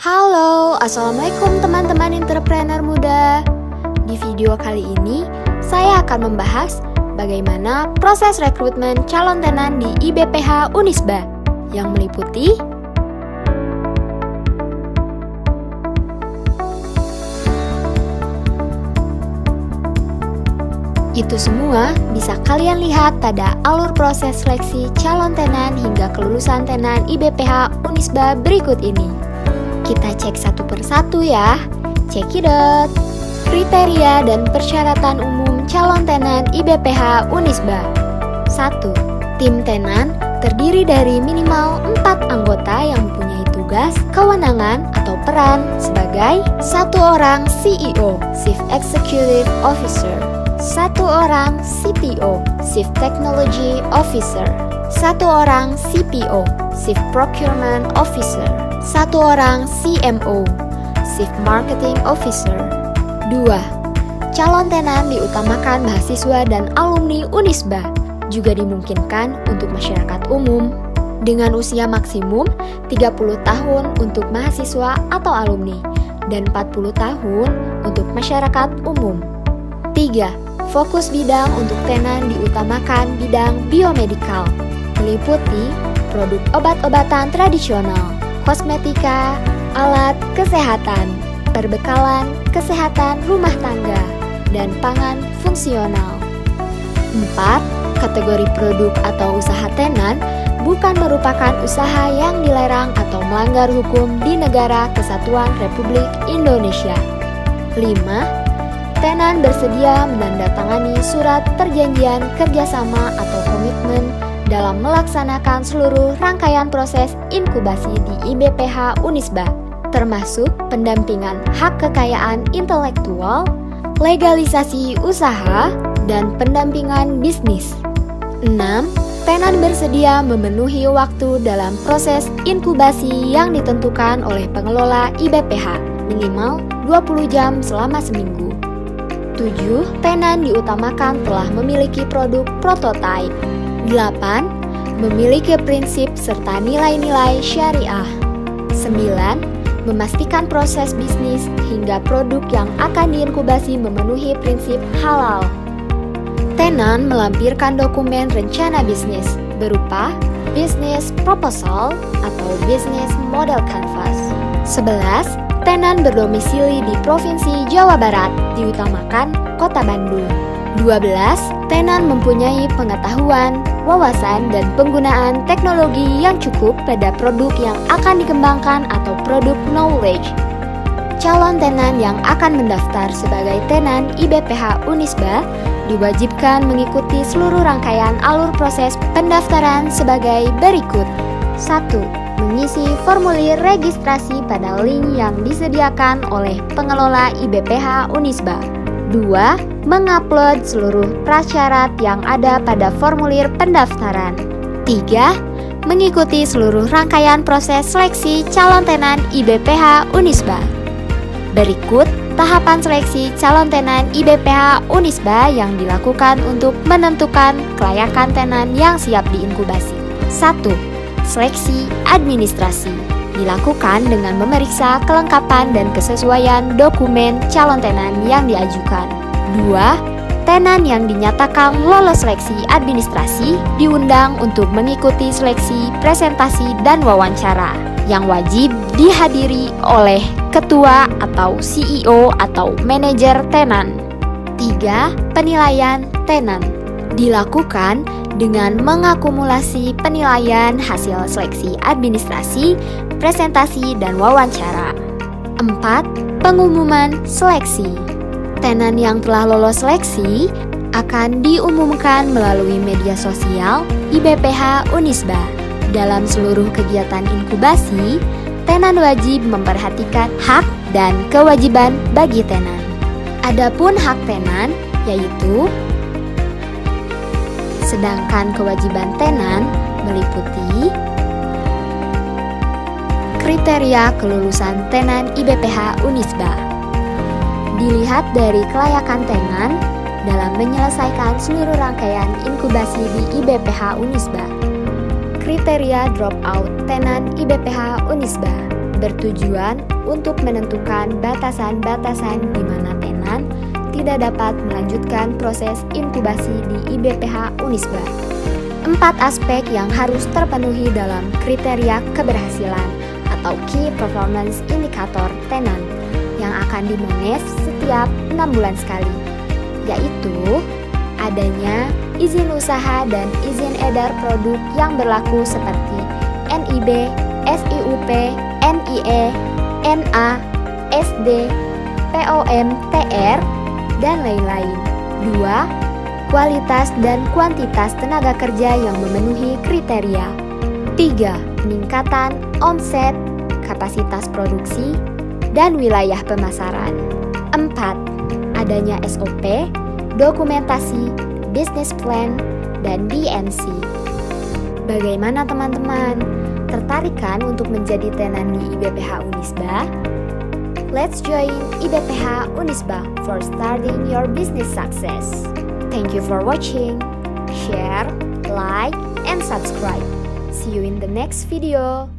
Halo, Assalamualaikum teman-teman entrepreneur muda. Di video kali ini, saya akan membahas bagaimana proses rekrutmen calon tenan di IBPH Unisba yang meliputi itu semua bisa kalian lihat pada alur proses seleksi calon tenan hingga kelulusan tenan IBPH Unisba berikut ini. Kita cek satu persatu ya. Cekidot. Kriteria dan persyaratan umum calon tenan IBPH Unisba. 1. Tim tenan terdiri dari minimal 4 anggota yang mempunyai tugas, kewenangan, atau peran sebagai 1 orang CEO, Chief Executive Officer, 1 orang CTO, Chief Technology Officer, 1 orang CPO, Chief Procurement Officer, 1 orang CMO, Chief Marketing Officer. 2. Calon tenan diutamakan mahasiswa dan alumni Unisba, juga dimungkinkan untuk masyarakat umum, dengan usia maksimum 30 tahun untuk mahasiswa atau alumni, dan 40 tahun untuk masyarakat umum. 3. Fokus bidang untuk tenan diutamakan bidang biomedikal, meliputi produk obat-obatan tradisional, kosmetika, alat kesehatan, perbekalan kesehatan rumah tangga, dan pangan fungsional. 4. Kategori produk atau usaha tenan bukan merupakan usaha yang dilarang atau melanggar hukum di negara Kesatuan Republik Indonesia. 5. Tenan bersedia menandatangani surat perjanjian kerjasama atau komitmen dalam melaksanakan seluruh rangkaian proses inkubasi di IBPH Unisba, termasuk pendampingan hak kekayaan intelektual, legalisasi usaha, dan pendampingan bisnis. 6. Tenan bersedia memenuhi waktu dalam proses inkubasi yang ditentukan oleh pengelola IBPH, minimal 20 jam selama seminggu. 7. Tenan diutamakan telah memiliki produk prototipe. 8. Memiliki prinsip serta nilai-nilai syariah. 9. Memastikan proses bisnis hingga produk yang akan diinkubasi memenuhi prinsip halal. Tenan melampirkan dokumen rencana bisnis berupa Business Proposal atau Business Model Canvas. 11. Tenan berdomisili di Provinsi Jawa Barat, diutamakan Kota Bandung. 12. Tenan mempunyai pengetahuan, wawasan, dan penggunaan teknologi yang cukup pada produk yang akan dikembangkan atau produk knowledge. Calon tenan yang akan mendaftar sebagai tenan IBPH Unisba diwajibkan mengikuti seluruh rangkaian alur proses pendaftaran sebagai berikut. 1. Mengisi formulir registrasi pada link yang disediakan oleh pengelola IBPH Unisba. 2. Mengupload seluruh prasyarat yang ada pada formulir pendaftaran. 3. Mengikuti seluruh rangkaian proses seleksi calon tenan IBPH Unisba. Berikut tahapan seleksi calon tenan IBPH Unisba yang dilakukan untuk menentukan kelayakan tenan yang siap diinkubasi. 1. Seleksi administrasi dilakukan dengan memeriksa kelengkapan dan kesesuaian dokumen calon tenan yang diajukan. 2. Tenan yang dinyatakan lolos seleksi administrasi diundang untuk mengikuti seleksi presentasi dan wawancara yang wajib dihadiri oleh ketua atau CEO atau manajer tenan. 3. Penilaian tenan dilakukan dengan mengakumulasi penilaian hasil seleksi administrasi, presentasi, dan wawancara. 4. Pengumuman seleksi. Tenan yang telah lolos seleksi akan diumumkan melalui media sosial IBPH Unisba. Dalam seluruh kegiatan inkubasi, tenan wajib memperhatikan hak dan kewajiban bagi tenan. Adapun hak tenan yaitu sedangkan kewajiban tenan meliputi kriteria kelulusan tenan IBPH Unisba. Dilihat dari kelayakan tenan dalam menyelesaikan seluruh rangkaian inkubasi di IBPH Unisba. Kriteria dropout tenan IBPH Unisba. bertujuan untuk menentukan batasan-batasan di mana tenan tidak dapat melanjutkan proses inkubasi di IBPH Unisba. 4 aspek yang harus terpenuhi dalam kriteria keberhasilan atau Key Performance Indicator tenan yang akan dimones setiap 6 bulan sekali, yaitu adanya izin usaha dan izin edar produk yang berlaku seperti NIB, SIUP, NIE, NA, SD, POM, TR, dan lain-lain. 2. Kualitas dan kuantitas tenaga kerja yang memenuhi kriteria. 3. Peningkatan omset, kapasitas produksi, dan wilayah pemasaran. 4. Adanya SOP, dokumentasi, business plan, dan BNC. Bagaimana teman-teman? Tertarik kan untuk menjadi tenan di IBPH Unisba? Let's join IBPH Unisba for starting your business success. Thank you for watching. Share, like, and subscribe. See you in the next video.